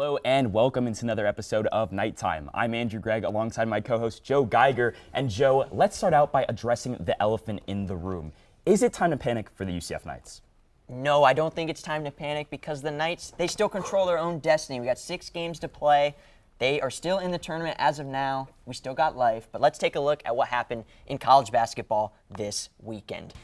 Hello and welcome into another episode of Nighttime. I'm Andrew Gregg alongside my co-host Joe Geiger. And Joe, let's start out by addressing the elephant in the room. Is it time to panic for the UCF Knights? No, I don't think it's time to panic because the Knights, they still control their own destiny. We got 6 games to play. They are still in the tournament as of now. We still got life. But let's take a look at what happened in college basketball this weekend.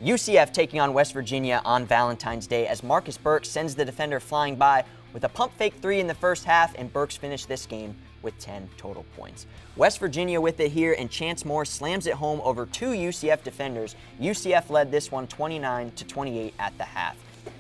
UCF taking on West Virginia on Valentine's Day as Marcus Burks sends the defender flying by with a pump fake 3 in the first half, and Burks finished this game with 10 total points. West Virginia with it here, and Chance Moore slams it home over 2 UCF defenders. UCF led this one 29-28 at the half.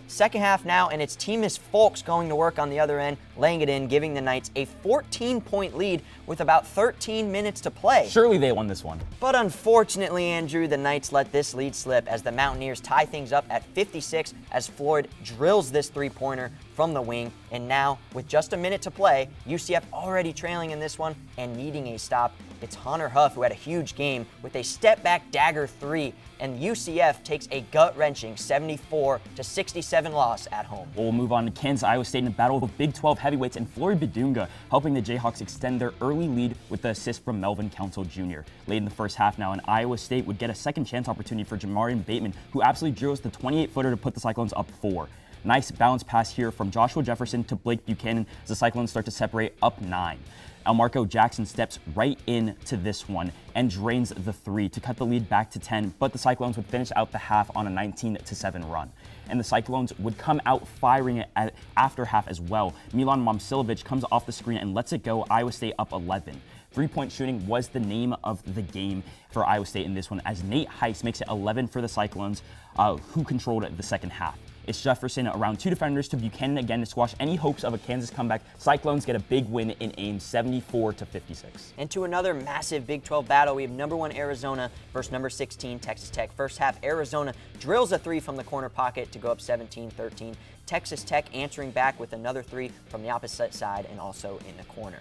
Second half now, and it's Teamus Folks going to work on the other end, laying it in, giving the Knights a 14-point lead with about 13 minutes to play. Surely they won this one. But unfortunately, Andrew, the Knights let this lead slip as the Mountaineers tie things up at 56 as Floyd drills this three-pointer from the wing. And now, with just a minute to play, UCF already trailing in this one and needing a stop. It's Hunter Huff, who had a huge game, with a step-back dagger 3, and UCF takes a gut-wrenching 74-67 loss at home. We'll move on to Kansas, Iowa State in a battle with Big 12 heavyweights and Flory Bidunga, helping the Jayhawks extend their early lead with the assist from Melvin Council Jr. Late in the first half now, and Iowa State would get a second chance opportunity for Jamarian Bateman, who absolutely drills the 28-footer to put the Cyclones up 4. Nice bounce pass here from Joshua Jefferson to Blake Buchanan as the Cyclones start to separate up 9. Elmarco Jackson steps right into this one and drains the 3 to cut the lead back to 10, but the Cyclones would finish out the half on a 19-7 run. And the Cyclones would come out firing it after half as well. Milan Momcilovic comes off the screen and lets it go, Iowa State up 11. Three-point shooting was the name of the game for Iowa State in this one, as Nate Heiss makes it 11 for the Cyclones, who controlled the second half. It's Jefferson around 2 defenders to Buchanan again to squash any hopes of a Kansas comeback. Cyclones get a big win in Ames, 74-56. And to another massive Big 12 battle, we have number 1 Arizona versus number 16 Texas Tech. First half, Arizona drills a 3 from the corner pocket to go up 17-13. Texas Tech answering back with another 3 from the opposite side and also in the corner.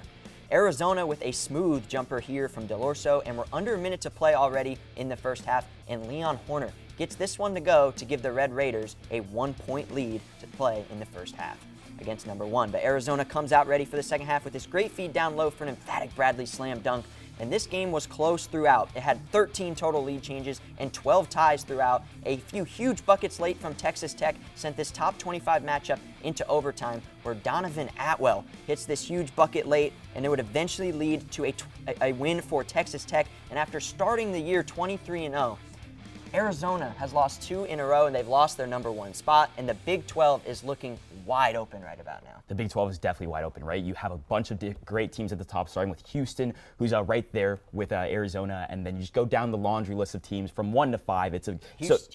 Arizona with a smooth jumper here from Delorso, and we're under a minute to play already in the first half, and Leon Horner gets this one to go to give the Red Raiders a 1-point lead to play in the first half against number 1. But Arizona comes out ready for the second half with this great feed down low for an emphatic Bradley slam dunk. And this game was close throughout. It had 13 total lead changes and 12 ties throughout. A few huge buckets late from Texas Tech sent this top 25 matchup into overtime, where Donovan Atwell hits this huge bucket late, and it would eventually lead to a win for Texas Tech. And after starting the year 23-0, Arizona has lost 2 in a row, and they've lost their number 1 spot, and the Big 12 is looking wide open right about now. The Big 12 is definitely wide open, right? You have a bunch of great teams at the top, starting with Houston, who's right there with Arizona, and then you just go down the laundry list of teams from 1 to 5. It's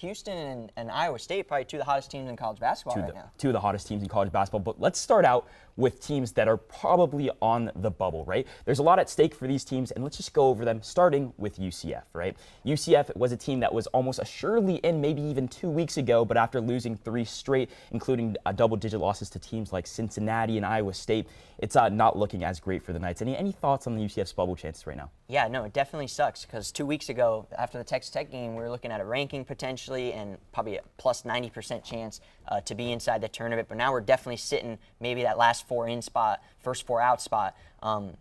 Houston and Iowa State, probably 2 of the hottest teams in college basketball right now. 2 of the hottest teams in college basketball. But let's start out with teams that are probably on the bubble, right? There's a lot at stake for these teams, and let's just go over them, starting with UCF, right? UCF was a team that was almost assuredly in maybe even 2 weeks ago, but after losing 3 straight, including double-digit losses to teams like Cincinnati and Iowa State, it's not looking as great for the Knights. Any thoughts on the UCF's bubble chances right now? Yeah, no, it definitely sucks, because 2 weeks ago, after the Texas Tech game, we were looking at a ranking potentially and probably a plus 90% chance to be inside the tournament. But now we're definitely sitting maybe that last 4-in spot, first 4-out spot,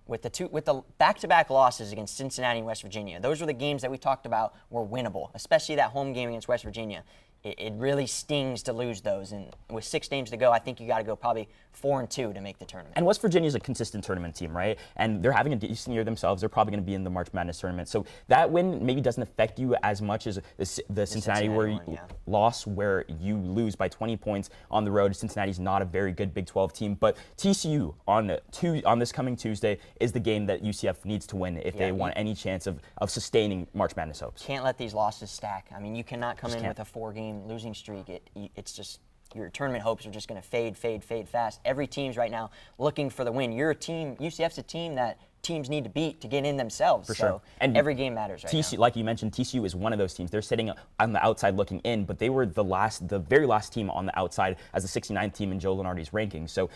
with the back-to-back losses against Cincinnati and West Virginia. Those were the games that we talked about were winnable, especially that home game against West Virginia. It really stings to lose those, and with 6 games to go, I think you got to go probably 4-2 to make the tournament. And West Virginia is a consistent tournament team, right? And they're having a decent year themselves. They're probably going to be in the March Madness tournament. So that win maybe doesn't affect you as much as the Cincinnati loss, where you lose by 20 points on the road. Cincinnati's not a very good Big 12 team, but TCU on this coming Tuesday is the game that UCF needs to win if they want any chance of sustaining March Madness hopes. Can't let these losses stack. I mean, you cannot come in with a 4-game losing streak. It's just, your tournament hopes are just going to fade fast. Every team's right now looking for the win. You're a team, UCF's a team that teams need to beat to get in themselves. For sure. So and every game matters right now. Like you mentioned, TCU is one of those teams. They're sitting on the outside looking in, but they were the very last team on the outside as the 69th team in Joe Lunardi's rankings. So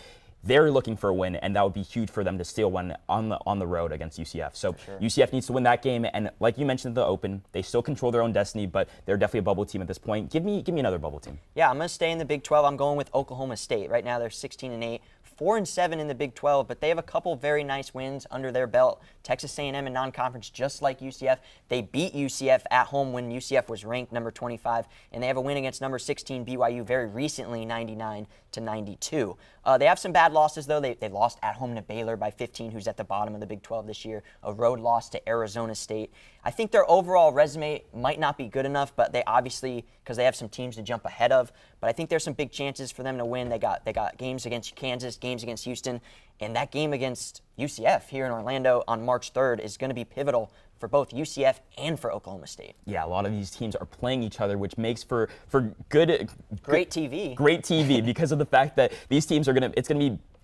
they're looking for a win, and that would be huge for them to steal one on the road against UCF. So sure. UCF needs to win that game, and like you mentioned at the Open, they still control their own destiny, but they're definitely a bubble team at this point. Give me another bubble team. Yeah, I'm going to stay in the Big 12. I'm going with Oklahoma State. Right now they're 16-8. 4-7 in the Big 12, but they have a couple very nice wins under their belt. Texas A&M in non-conference, just like UCF. They beat UCF at home when UCF was ranked number 25, and they have a win against number 16 BYU very recently, 99-92. They have some bad losses, though. They lost at home to Baylor by 15, who's at the bottom of the Big 12 this year. A road loss to Arizona State. I think their overall resume might not be good enough, but they obviously, because they have some teams to jump ahead of, but I think there's some big chances for them to win. They got games against Kansas, games against Houston, and that game against UCF here in Orlando on March 3rd is going to be pivotal for both UCF and for Oklahoma State. Yeah, a lot of these teams are playing each other, which makes for great TV. Great TV because of the fact that these teams are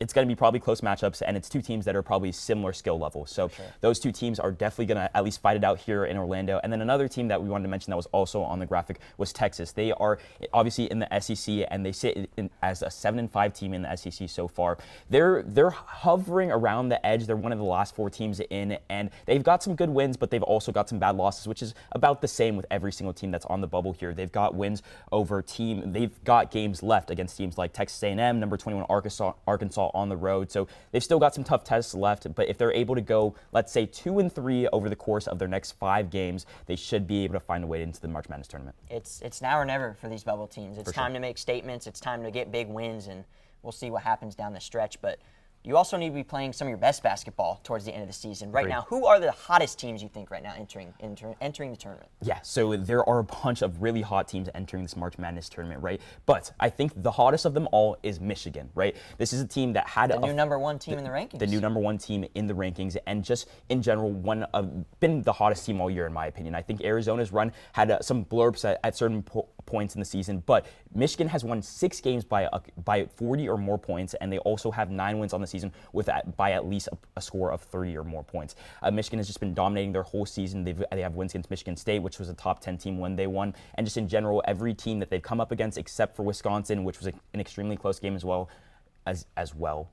it's going to be probably close matchups, and it's two teams that are probably similar skill level. So sure. Those two teams are definitely going to at least fight it out here in Orlando. And then another team that we wanted to mention that was also on the graphic was Texas. They are obviously in the SEC, and they sit as a 7-5 team in the SEC so far. They're hovering around the edge. They're one of the last 4 teams in, and they've got some good wins, but they've also got some bad losses, which is about the same with every single team that's on the bubble here. They've got wins over they've got games left against teams like Texas A&M, number 21 Arkansas on the road. So they've still got some tough tests left, but if they're able to go, let's say 2-3 over the course of their next 5 games, they should be able to find a way into the March Madness tournament. It's now or never for these bubble teams. It's time to make statements. It's time to get big wins, and we'll see what happens down the stretch. But you also need to be playing some of your best basketball towards the end of the season. Right now, who are the hottest teams you think right now entering the tournament? Yeah, so there are a bunch of really hot teams entering this March Madness tournament, right? But I think the hottest of them all is Michigan, right? This is a team that had the new number 1 team in the rankings. The new number 1 team in the rankings, and just in general, been the hottest team all year, in my opinion. I think Arizona's run had some blurbs at certain points in the season, but Michigan has won 6 games by 40 or more points, and they also have 9 wins on the season by at least a score of 30 or more points. Michigan has just been dominating their whole season. They have wins against Michigan State, which was a top 10 team when they won, and just in general, every team that they've come up against, except for Wisconsin, which was an extremely close game as well,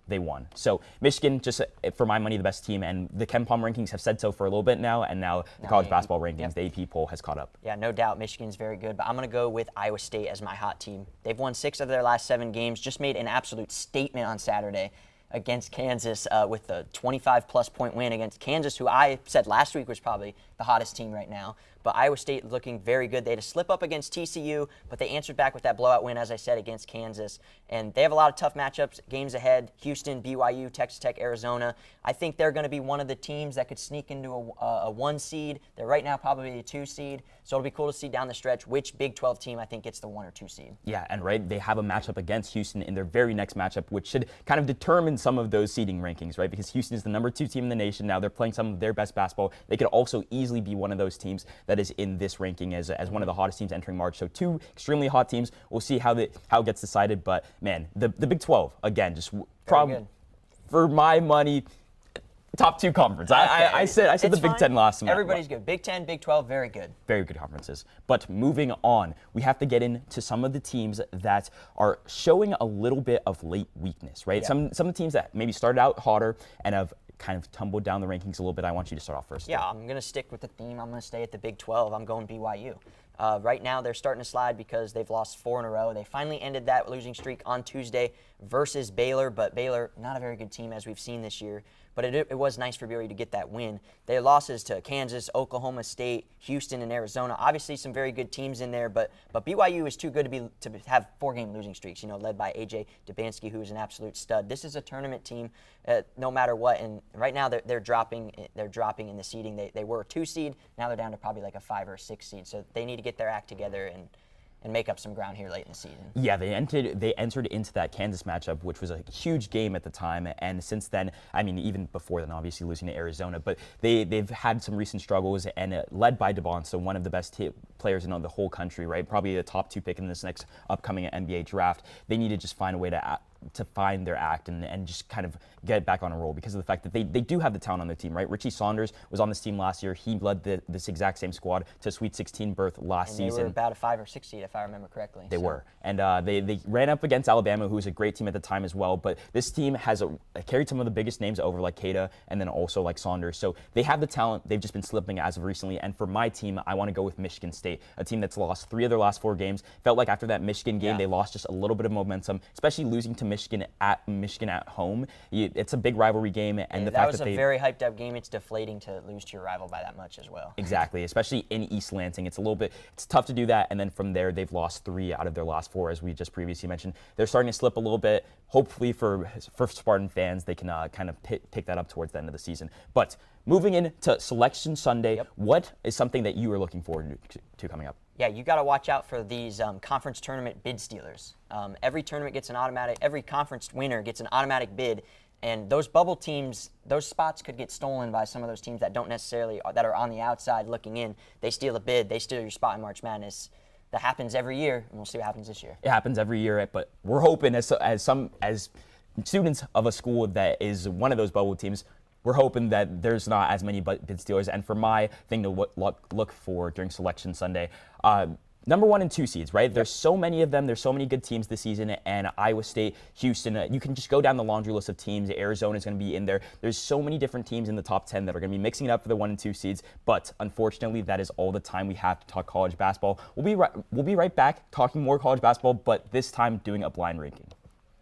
they won. So Michigan, just for my money, the best team, and the KenPom rankings have said so for a little bit now, and now the college basketball rankings, the AP poll has caught up. Yeah, no doubt Michigan's very good, but I'm going to go with Iowa State as my hot team. They've won 6 of their last 7 games, just made an absolute statement on Saturday against Kansas with a 25-plus point win against Kansas, who I said last week was probably the hottest team right now. But Iowa State looking very good. They had a slip up against TCU, but they answered back with that blowout win, as I said, against Kansas. And they have a lot of tough matchups, games ahead: Houston, BYU, Texas Tech, Arizona. I think they're going to be one of the teams that could sneak into a 1 seed. They're right now probably a 2 seed. So it'll be cool to see down the stretch which Big 12 team I think gets the 1 or 2 seed. Yeah, and they have a matchup against Houston in their very next matchup, which should kind of determine some of those seeding rankings, right? Because Houston is the number 2 team in the nation now. They're playing some of their best basketball. They could also easily be one of those teams that is in this ranking as one of the hottest teams entering March. So 2 extremely hot teams. We'll see how it gets decided. But man, the Big 12 again, just probably for my money, top 2 conference. Okay. I said the Big 10 last time. Everybody's good. Big 10, Big 12, very good. Very good conferences. But moving on, we have to get into some of the teams that are showing a little bit of late weakness, right? Yeah. Some of the teams that maybe started out hotter and have kind of tumbled down the rankings a little bit. I want you to start off first. Yeah, I'm going to stick with the theme. I'm going to stay at the Big 12. I'm going BYU. Right now, they're starting to slide because they've lost 4 in a row. They finally ended that losing streak on Tuesday versus Baylor, but Baylor, not a very good team as we've seen this year. But it was nice for BYU to get that win. Their losses to Kansas, Oklahoma State, Houston, and Arizona. Obviously, some very good teams in there, but BYU is too good to have 4-game losing streaks. Led by AJ Dubansky, who is an absolute stud. This is a tournament team, no matter what. And right now, they're dropping in the seeding. They were a 2 seed. Now they're down to probably like a 5 or a 6 seed. So they need to get their act together and make up some ground here late in the season. Yeah, they entered into that Kansas matchup, which was a huge game at the time, and since then, I mean, even before then, obviously losing to Arizona, but they've had some recent struggles, and led by DeBon, so one of the best players in the whole country, right? Probably the top 2 pick in this next upcoming NBA draft. They need to just find a way to find their act and just kind of get back on a roll because of the fact that they do have the talent on their team, right? Richie Saunders was on this team last year. He led this exact same squad to a Sweet 16 berth last season. They were about a 5 or 6 seed, if I remember correctly. They were. And they ran up against Alabama, who was a great team at the time as well. But this team has carried some of the biggest names over, like Keita, and then also like Saunders. So they have the talent. They've just been slipping as of recently. And for my team, I want to go with Michigan State, a team that's lost 3 of their last 4 games. Felt like after that Michigan game, they lost just a little bit of momentum, especially losing to Michigan at home. It's a big rivalry game, and the fact that that was a very hyped up game. It's deflating to lose to your rival by that much as well. Exactly, especially in East Lansing. It's tough to do that, and then from there, they've lost 3 out of their last 4, as we just previously mentioned. They're starting to slip a little bit. Hopefully for Spartan fans, they can kind of pick that up towards the end of the season. But moving into Selection Sunday, what is something that you are looking forward to coming up? Yeah, you got to watch out for these conference tournament bid stealers. Every tournament gets every conference winner gets an automatic bid, and those bubble teams, those spots could get stolen by some of those teams that don't necessarily, that are on the outside looking in. They steal a bid, they steal your spot in March Madness. That happens every year, and we'll see what happens this year. It happens every year, but we're hoping as students of a school that is one of those bubble teams, we're hoping that there's not as many bid stealers. And for my thing to look for during Selection Sunday, number 1 and 2 seeds, right? There's so many of them. There's so many good teams this season, and Iowa State, Houston, you can just go down the laundry list of teams. Arizona is going to be in there. There's so many different teams in the top 10 that are going to be mixing it up for the 1 and 2 seeds, but unfortunately, that is all the time we have to talk college basketball. We'll be right back talking more college basketball, but this time doing a blind ranking.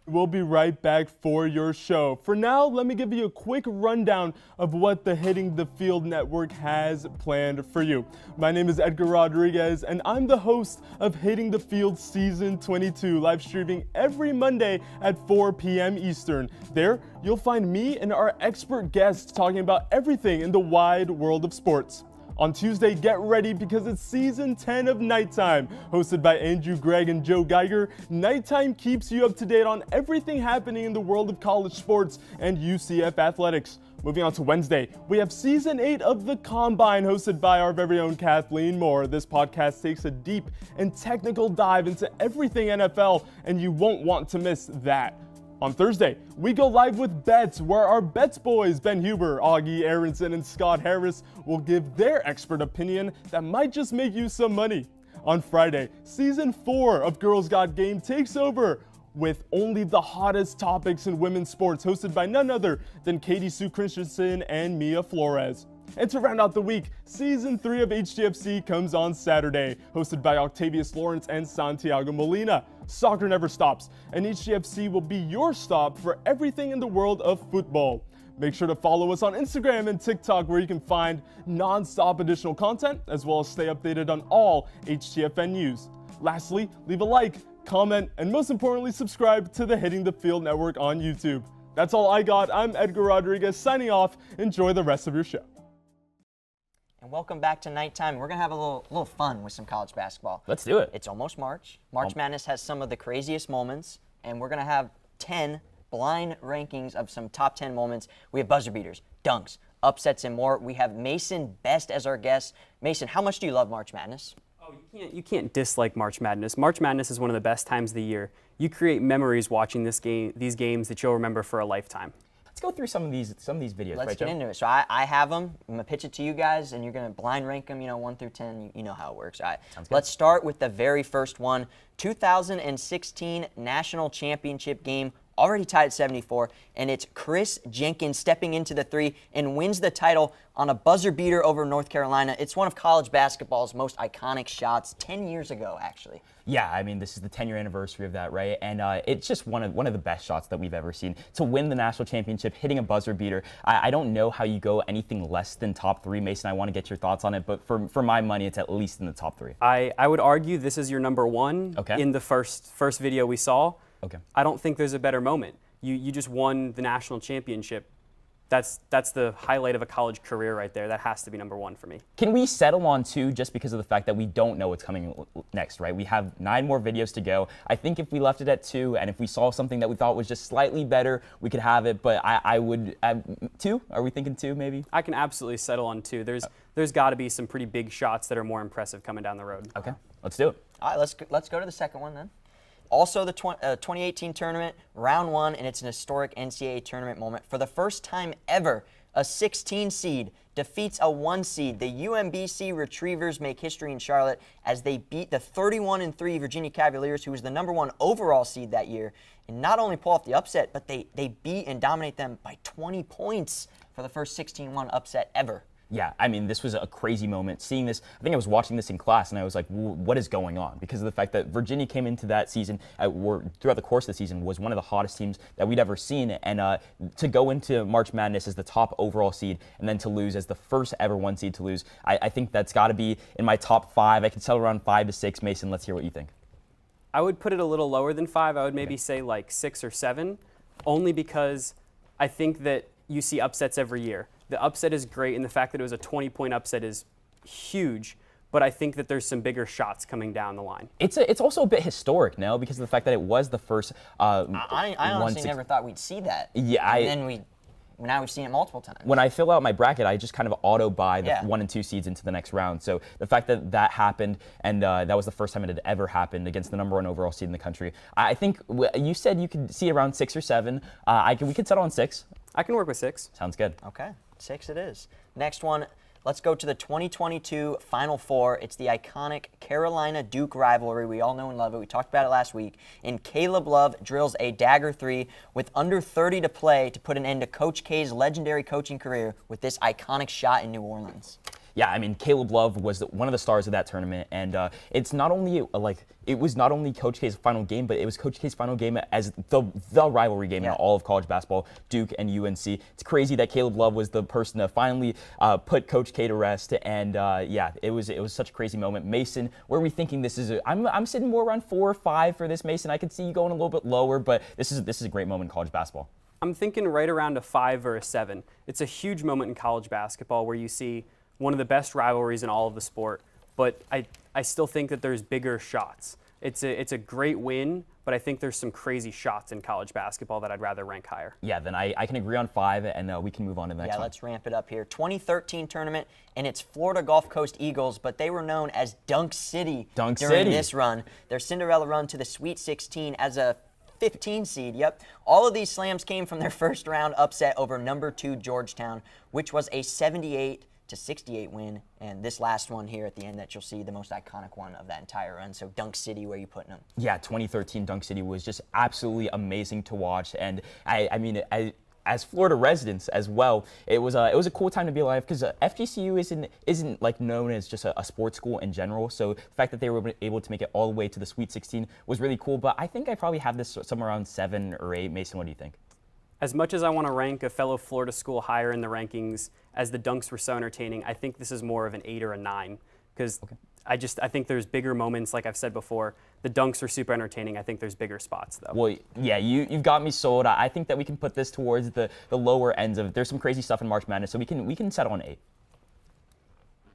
We'll be right back for your show. For now, let me give you a quick rundown of what the Hitting the Field Network has planned for you. My name is Edgar Rodriguez, and I'm the host of Hitting the Field Season 22, live streaming every Monday at 4 p.m. Eastern. There, you'll find me and our expert guests talking about everything in the wide world of sports. On Tuesday, get ready because it's Season 10 of Nighttime. Hosted by Andrew Gregg and Joe Geiger, Nighttime keeps you up to date on everything happening in the world of college sports and UCF athletics. Moving on to Wednesday, we have Season 8 of The Combine, hosted by our very own Kathleen Moore. This podcast takes a deep and technical dive into everything NFL, and you won't want to miss that. On Thursday, we go live with Bets, where our Bets boys, Ben Huber, Augie Aronson, and Scott Harris, will give their expert opinion that might just make you some money. On Friday, Season 4 of Girls Got Game takes over with only the hottest topics in women's sports, hosted by none other than Katie Sue Christensen and Mia Flores. And to round out the week, Season 3 of HTFC comes on Saturday, hosted by Octavius Lawrence and Santiago Molina. Soccer never stops, and HTFC will be your stop for everything in the world of football. Make sure to follow us on Instagram and TikTok, where you can find non-stop additional content, as well as stay updated on all HTFN news. Lastly, leave a like, comment, and most importantly, subscribe to the Hitting the Field Network on YouTube. That's all I got. I'm Edgar Rodriguez signing off. Enjoy the rest of your show. And welcome back to Nighttime. We're going to have a little fun with some college basketball. Let's do it. It's almost March. March Madness has some of the craziest moments, and we're going to have 10 blind rankings of some top 10 moments. We have buzzer beaters, dunks, upsets, and more. We have Mason Best as our guest. Mason, how much do you love March Madness? Oh, you can't dislike March Madness. March Madness is one of the best times of the year. You create memories watching these games that you'll remember for a lifetime. Let's go through some of these videos. Let's right, get Joe? into it. So I have them. I'm going to pitch it to you guys, and you're going to blind rank them, 1 through 10. You know how it works. All right. Let's start with the very first one. 2016 National Championship game, already tied at 74, and it's Chris Jenkins stepping into the 3 and wins the title on a buzzer beater over North Carolina. It's one of college basketball's most iconic shots, 10 years ago, actually. Yeah, I mean, this is the 10-year anniversary of that, right? And it's just one of the best shots that we've ever seen. To win the national championship, hitting a buzzer beater, I don't know how you go anything less than top 3. Mason, I want to get your thoughts on it, but for my money, it's at least in the top 3. I would argue this is your number 1 Okay. in the first video we saw. Okay. I don't think there's a better moment. You just won the national championship. That's the highlight of a college career right there. That has to be number 1 for me. Can we settle on 2 just because of the fact that we don't know what's coming next, right? We have 9 more videos to go. I think if we left it at 2 and if we saw something that we thought was just slightly better, we could have it, but I would, 2? Are we thinking 2 maybe? I can absolutely settle on 2. There's got to be some pretty big shots that are more impressive coming down the road. Okay, let's do it. All right, let's go to the second one then. Also, the 2018 tournament, round 1, and it's an historic NCAA tournament moment. For the first time ever, a 16 seed defeats a 1 seed. The UMBC Retrievers make history in Charlotte as they beat the 31-3 Virginia Cavaliers, who was the #1 overall seed that year, and not only pull off the upset, but they beat and dominate them by 20 points for the first 16-1 upset ever. Yeah, I mean, this was a crazy moment. Seeing this, I think I was watching this in class, and I was like, what is going on? Because of the fact that Virginia came into that season, throughout the course of the season, was one of the hottest teams that we'd ever seen. And to go into March Madness as the top overall seed, and then to lose as the first ever 1 seed to lose, I think that's got to be in my top 5. I could settle around 5 to 6. Mason, let's hear what you think. I would put it a little lower than 5. I would maybe say like 6 or 7, only because I think that you see upsets every year. The upset is great, and the fact that it was a 20-point upset is huge, but I think that there's some bigger shots coming down the line. It's also a bit historic now because of the fact that it was the first. I honestly never thought we'd see that. Yeah, and then now we've seen it multiple times. When I fill out my bracket, I just kind of auto buy the 1 and 2 seeds into the next round. So the fact that that happened, and that was the first time it had ever happened against the #1 overall seed in the country, I think you said you could see around 6 or 7. We could settle on 6. I can work with 6. Sounds good. Okay, 6 it is. Next one, let's go to the 2022 Final Four. It's the iconic Carolina-Duke rivalry. We all know and love it. We talked about it last week. And Caleb Love drills a dagger 3 with under 30 to play to put an end to Coach K's legendary coaching career with this iconic shot in New Orleans. Yeah, I mean, Caleb Love was one of the stars of that tournament, and it's not only it was not only Coach K's final game, but it was Coach K's final game as the rivalry game in all of college basketball, Duke and UNC. It's crazy that Caleb Love was the person to finally put Coach K to rest, and yeah, it was such a crazy moment. Mason, where are we thinking this is? I'm sitting more around 4 or 5 for this, Mason. I could see you going a little bit lower, but this is a great moment in college basketball. I'm thinking right around a 5 or a 7. It's a huge moment in college basketball where you see one of the best rivalries in all of the sport, but I still think that there's bigger shots. It's a great win, but I think there's some crazy shots in college basketball that I'd rather rank higher. Yeah, then I can agree on 5, and we can move on to the next one. Yeah, let's ramp it up here. 2013 tournament, and it's Florida Gulf Coast Eagles, but they were known as Dunk City during this run. Their Cinderella run to the Sweet 16 as a 15 seed, yep. All of these slams came from their first round upset over #2 Georgetown, which was a 78-68 win, and this last one here at the end that you'll see, the most iconic one of that entire run. So Dunk City, where are you putting them? Yeah, 2013 Dunk City was just absolutely amazing to watch, and I mean, as Florida residents as well, it was a cool time to be alive because FGCU isn't like known as just a sports school in general. So the fact that they were able to make it all the way to the Sweet 16 was really cool. But I think I probably have this somewhere around 7 or 8. Mason, what do you think? As much as I want to rank a fellow Florida school higher in the rankings, as the dunks were so entertaining, I think this is more of an 8 or a 9 because I think there's bigger moments, like I've said before. The dunks are super entertaining. I think there's bigger spots, though. Well, yeah, you've got me sold. I think that we can put this towards the lower ends of. There's some crazy stuff in March Madness, so we can settle on 8.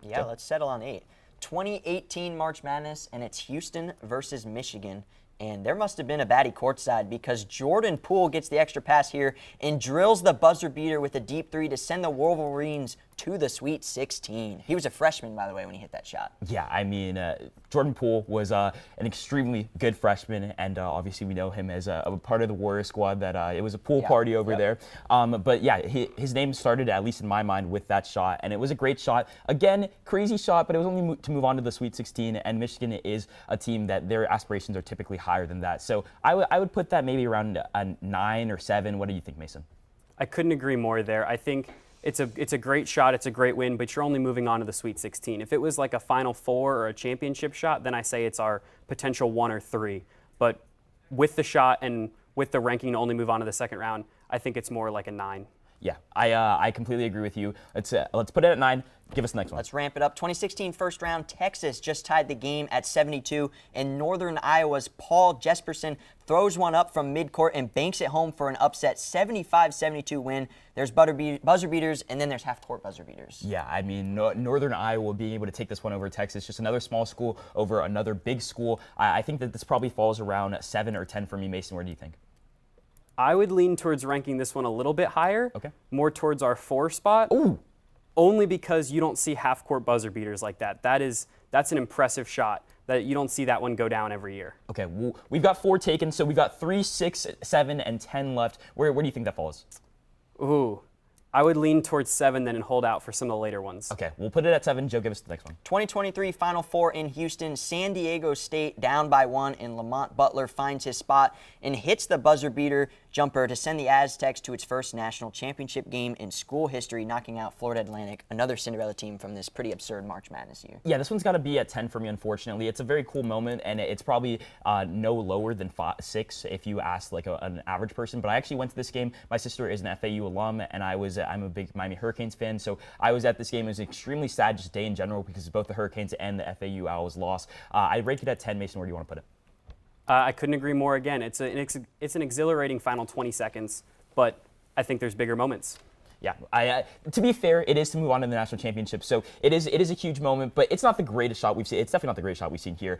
Yeah, let's settle on 8. 2018 March Madness, and it's Houston versus Michigan. And there must have been a baddie courtside because Jordan Poole gets the extra pass here and drills the buzzer beater with a deep 3 to send the Wolverines to the Sweet 16. He was a freshman, by the way, when he hit that shot. Yeah, I mean, Jordan Poole was an extremely good freshman, and obviously we know him as a part of the Warrior squad. That it was a pool party over there. But yeah, his name started, at least in my mind, with that shot, and it was a great shot. Again, crazy shot, but it was only to move on to the Sweet 16, and Michigan is a team that their aspirations are typically higher than that. So I would put that maybe around a 9 or 7. What do you think, Mason? I couldn't agree more there. I think it's a great shot, it's a great win, but you're only moving on to the Sweet 16. If it was like a Final Four or a championship shot, then I say it's our potential 1 or 3. But with the shot and with the ranking to only move on to the second round, I think it's more like a 9. Yeah, I completely agree with you. Let's put it at 9. Give us the next one. Let's ramp it up. 2016 first round, Texas just tied the game at 72, and Northern Iowa's Paul Jesperson throws one up from midcourt and banks it home for an upset 75-72 win. There's buzzer beaters, and then there's half-court buzzer beaters. Yeah, I mean, Northern Iowa being able to take this one over Texas, just another small school over another big school. I think that this probably falls around 7 or 10 for me. Mason, where do you think? I would lean towards ranking this one a little bit higher, more towards our 4 spot. Ooh. Only because you don't see half-court buzzer beaters like that. That's an impressive shot. that you don't see that one go down every year. Okay, well, we've got 4 taken, so we've got 3, 6, 7, and 10 left. Where do you think that falls? Ooh, I would lean towards 7 then and hold out for some of the later ones. Okay, we'll put it at 7. Joe, give us the next one. 2023 Final Four in Houston. San Diego State down by 1, and Lamont Butler finds his spot and hits the buzzer beater jumper to send the Aztecs to its first national championship game in school history, knocking out Florida Atlantic, another Cinderella team from this pretty absurd March Madness year. Yeah, this one's got to be at 10 for me, unfortunately. It's a very cool moment, and it's probably no lower than 6 if you ask like an average person. But I actually went to this game. My sister is an FAU alum, and I'm a big Miami Hurricanes fan, so I was at this game. It was an extremely sad just day in general because both the Hurricanes and the FAU Owls lost. I rate it at 10. Mason, where do you want to put it? I couldn't agree more again. It's an exhilarating final 20 seconds, but I think there's bigger moments. Yeah, to be fair, it is to move on to the national championship, so it is a huge moment, but it's not the greatest shot we've seen. It's definitely not the greatest shot we've seen here.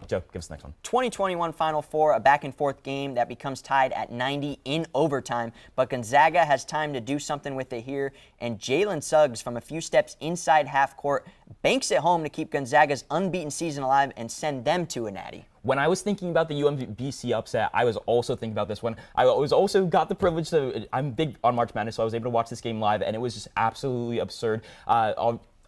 Joe, give us the next one. 2021 Final Four, a back-and-forth game that becomes tied at 90 in overtime, but Gonzaga has time to do something with it here, and Jalen Suggs from a few steps inside half court banks it home to keep Gonzaga's unbeaten season alive and send them to a natty. When I was thinking about the UMBC upset, I was also thinking about this one. I was also got the privilege to, I'm big on March Madness, so I was able to watch this game live, and it was just absolutely absurd.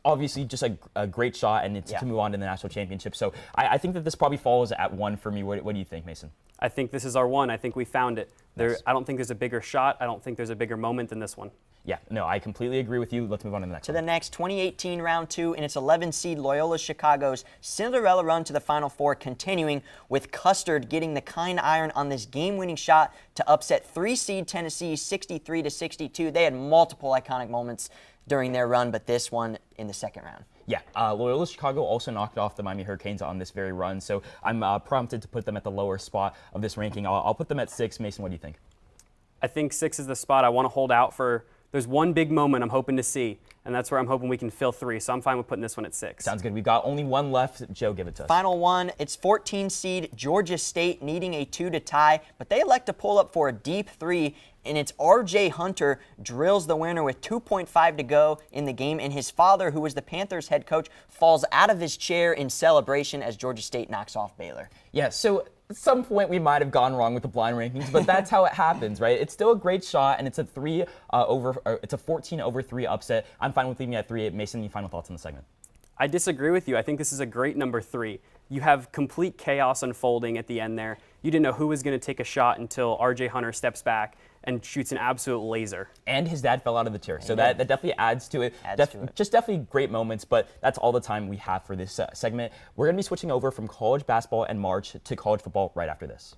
Obviously, just a great shot, and it's to move on to the national championship. So I think that this probably falls at 1 for me. What do you think, Mason? I think this is our one. I think we found it. Nice. I don't think there's a bigger shot. I don't think there's a bigger moment than this one. Yeah, no, I completely agree with you. Let's move on to the next one. To the next, 2018 Round 2, and its 11 seed Loyola Chicago's Cinderella run to the Final Four continuing, with Custard getting the kind iron on this game-winning shot to upset 3 seed Tennessee 63-62. They had multiple iconic moments during their run, but this one in the second round. Yeah, Loyola Chicago also knocked off the Miami Hurricanes on this very run, so I'm prompted to put them at the lower spot of this ranking. I'll put them at 6. Mason, what do you think? I think 6 is the spot I want to hold out for. There's one big moment I'm hoping to see, and that's where I'm hoping we can fill 3, so I'm fine with putting this one at 6. Sounds good. We've got only one left. Joe, give it to us. Final one, it's 14 seed Georgia State needing a 2 to tie, but they elect to pull up for a deep 3, and it's R.J. Hunter drills the winner with 2.5 to go in the game, and his father, who was the Panthers head coach, falls out of his chair in celebration as Georgia State knocks off Baylor. Yeah, so at some point we might have gone wrong with the blind rankings, but that's how it happens, right? It's still a great shot, and it's a 14 over 3 upset. I'm fine with leaving it at 3. Mason, any final thoughts on the segment? I disagree with you. I think this is a great number 3. You have complete chaos unfolding at the end there. You didn't know who was going to take a shot until R.J. Hunter steps back and shoots an absolute laser. And his dad fell out of the chair, so that definitely adds to it. Just definitely great moments, but that's all the time we have for this segment. We're going to be switching over from college basketball and March to college football right after this.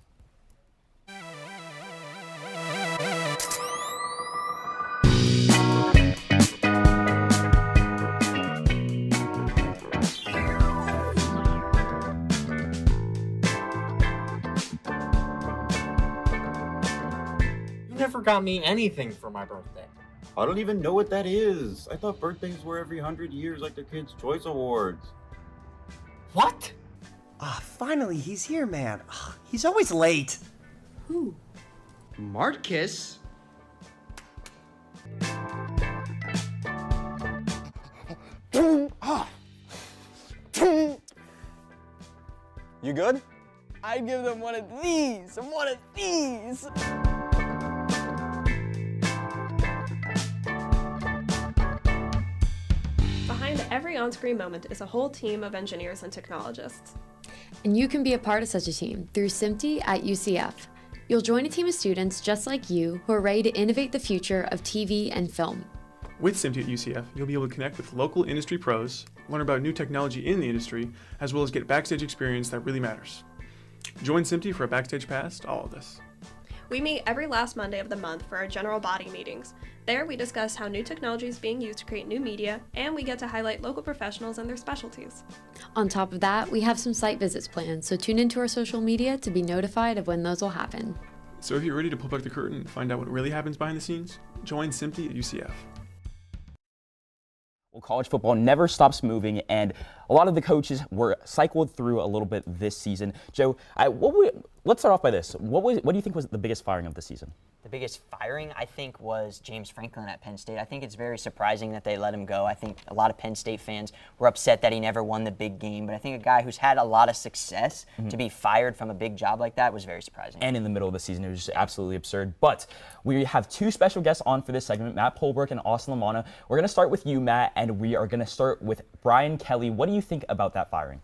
Never got me anything for my birthday. I don't even know what that is. I thought birthdays were every 100 years like the Kids' Choice Awards. What? Finally, he's here, man. He's always late. Who? Marcus? You good? I'd give them one of these, one of these. Behind every on-screen moment is a whole team of engineers and technologists. And you can be a part of such a team through SMPTE at UCF. You'll join a team of students just like you who are ready to innovate the future of TV and film. With SMPTE at UCF, you'll be able to connect with local industry pros, learn about new technology in the industry, as well as get backstage experience that really matters. Join SMPTE for a backstage pass to all of this. We meet every last Monday of the month for our general body meetings. There, we discuss how new technology is being used to create new media, and we get to highlight local professionals and their specialties. On top of that, we have some site visits planned, so tune into our social media to be notified of when those will happen. So if you're ready to pull back the curtain and find out what really happens behind the scenes, join SMPTE at UCF. Well, college football never stops moving, and a lot of the coaches were cycled through a little bit this season. Joe, let's start off by this. What do you think was the biggest firing of the season? The biggest firing, I think, was James Franklin at Penn State. I think it's very surprising that they let him go. I think a lot of Penn State fans were upset that he never won the big game, but I think a guy who's had a lot of success to be fired from a big job like that was very surprising. And in the middle of the season, it was just absolutely absurd. But we have two special guests on for this segment, Matt Pulbrook and Austin Lamanna. We're going to start with you, Matt, and we are going to start with Brian Kelly. What do you think about that firing?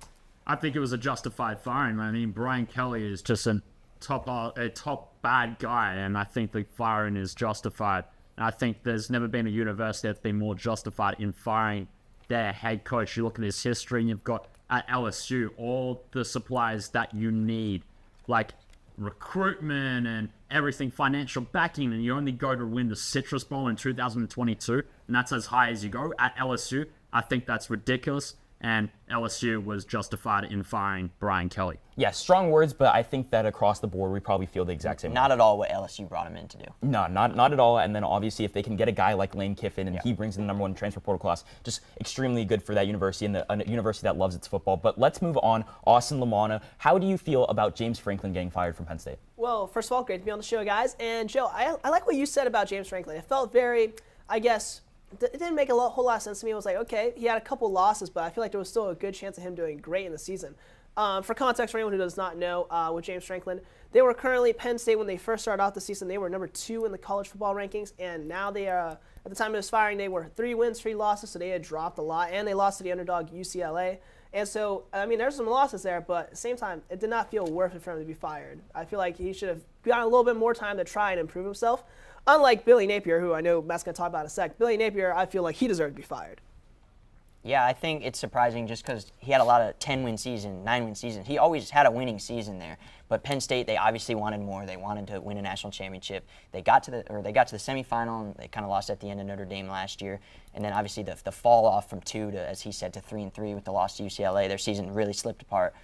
I think it was a justified firing. I mean, Brian Kelly is just a top bad guy, and I think the firing is justified. And I think there's never been a university that's been more justified in firing their head coach. You look at his history, and you've got at LSU all the supplies that you need, like recruitment and everything, financial backing, and you only go to win the Citrus Bowl in 2022, and that's as high as you go at LSU. I think that's ridiculous. And LSU was justified in firing Brian Kelly. Yeah, strong words, but I think that across the board, we probably feel the exact same way. Not at all what LSU brought him in to do. No, not at all. And then obviously if they can get a guy like Lane Kiffin and he brings in the #1 transfer portal class, just extremely good for that university and a university that loves its football. But let's move on. Austin Lamanna, how do you feel about James Franklin getting fired from Penn State? Well, first of all, great to be on the show, guys. And Joe, I like what you said about James Franklin. It felt very, I guess, it didn't make a whole lot of sense to me. It was like, okay, he had a couple losses, but I feel like there was still a good chance of him doing great in the season. For context, for anyone who does not know, with James Franklin, they were currently Penn State when they first started out the season. They were number 2 in the college football rankings, and now they are, at the time of his firing, they were 3 wins, 3 losses, so they had dropped a lot, and they lost to the underdog UCLA. And so, I mean, there's some losses there, but at the same time, it did not feel worth it for him to be fired. I feel like he should have gotten a little bit more time to try and improve himself. Unlike Billy Napier, who I know Matt's going to talk about in a sec, Billy Napier, I feel like he deserved to be fired. Yeah, I think it's surprising just because he had a lot of 10-win season, 9-win season. He always had a winning season there. But Penn State, they obviously wanted more. They wanted to win a national championship. They got to the semifinal, and they kind of lost at the end of Notre Dame last year. And then obviously the fall off from 2 to, as he said, to 3-3 with the loss to UCLA. Their season really slipped apart.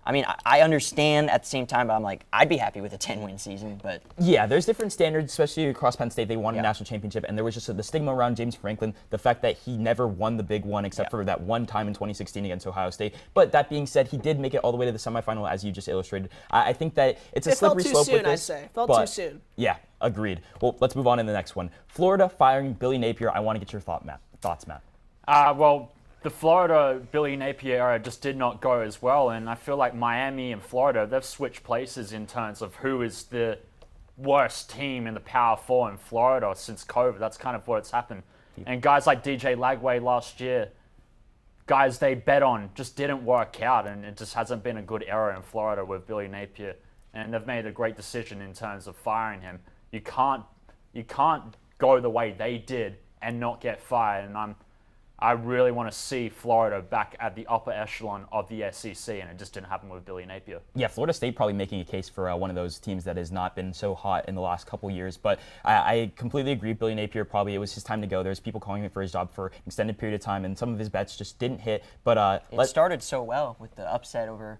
I mean, I understand at the same time, but I'm like, I'd be happy with a 10-win season, but... Yeah, there's different standards, especially across Penn State. They won a national championship, and there was just the stigma around James Franklin, the fact that he never won the big one except for that one time in 2016 against Ohio State. But that being said, he did make it all the way to the semifinal, as you just illustrated. I think that it's a slippery slope with this. It felt too soon. Yeah, agreed. Well, let's move on to the next one. Florida firing Billy Napier. I want to get your thoughts, Matt. Well, the Florida Billy Napier era just did not go as well, and I feel like Miami and Florida, they've switched places in terms of who is the worst team in the Power 4 in Florida since COVID. That's kind of what's happened. And guys like DJ Lagway last year, guys they bet on just didn't work out, and it just hasn't been a good era in Florida with Billy Napier. And they've made a great decision in terms of firing him. You can't go the way they did and not get fired, and I really want to see Florida back at the upper echelon of the SEC, and it just didn't happen with Billy Napier. Yeah, Florida State probably making a case for one of those teams that has not been so hot in the last couple years. But I completely agree. Billy Napier, probably it was his time to go. There's people calling him for his job for an extended period of time, and some of his bets just didn't hit. But it started so well with the upset over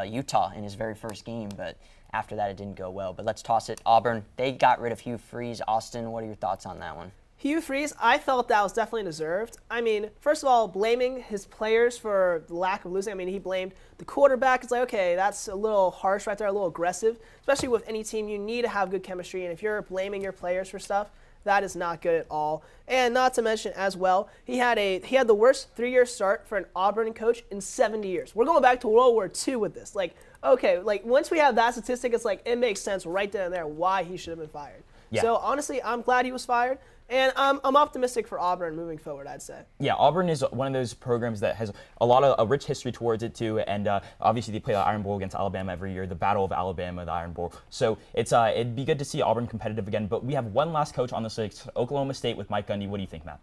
Utah in his very first game, but after that it didn't go well. But let's toss it. Auburn, they got rid of Hugh Freeze. Austin, what are your thoughts on that one? Hugh Freeze, I felt that was definitely deserved. I mean, first of all, blaming his players for the lack of losing. I mean, he blamed the quarterback. It's like, okay, that's a little harsh right there, a little aggressive. Especially with any team, you need to have good chemistry. And if you're blaming your players for stuff, that is not good at all. And not to mention as well, he had the worst 3-year start for an Auburn coach in 70 years. We're going back to World War II with this. Like, okay, like once we have that statistic, it's like it makes sense right then and there why he should have been fired. Yeah. So honestly, I'm glad he was fired. And I'm optimistic for Auburn moving forward, I'd say. Yeah, Auburn is one of those programs that has a rich history towards it too, and obviously they play the Iron Bowl against Alabama every year, the Battle of Alabama, the Iron Bowl. So it'd be good to see Auburn competitive again. But we have one last coach on the list, Oklahoma State with Mike Gundy. What do you think, Matt?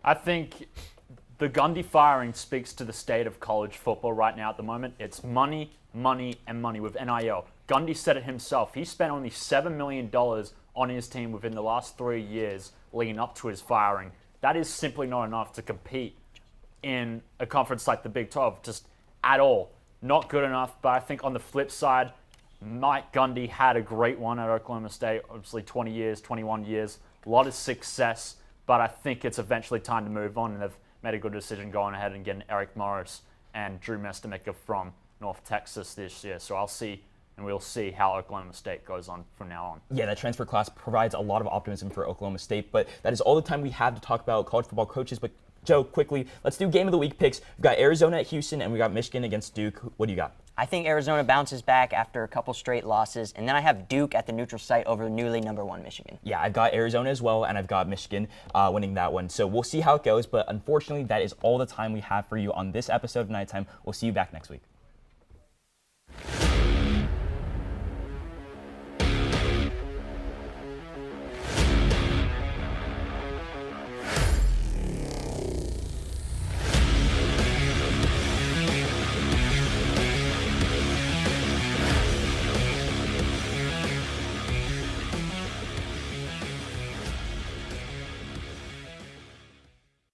I think the Gundy firing speaks to the state of college football right now at the moment. It's money, money, and money with NIL. Gundy said it himself. He spent only $7 million on his team within the last 3 years leading up to his firing. That is simply not enough to compete in a conference like the Big 12, just at all. Not good enough, but I think on the flip side, Mike Gundy had a great one at Oklahoma State, obviously 20 years, 21 years, a lot of success, but I think it's eventually time to move on, and they've made a good decision going ahead and getting Eric Morris and Drew Mestamika from North Texas this year. So we'll see how Oklahoma State goes on from now on. Yeah, that transfer class provides a lot of optimism for Oklahoma State, but that is all the time we have to talk about college football coaches. But Joe, quickly, let's do game of the week picks. We've got Arizona at Houston, and we got Michigan against Duke. What do you got? I think Arizona bounces back after a couple straight losses, and then I have Duke at the neutral site over newly #1 Michigan. Yeah, I've got Arizona as well, and I've got Michigan winning that one. So we'll see how it goes, but unfortunately, that is all the time we have for you on this episode of Nighttime. We'll see you back next week.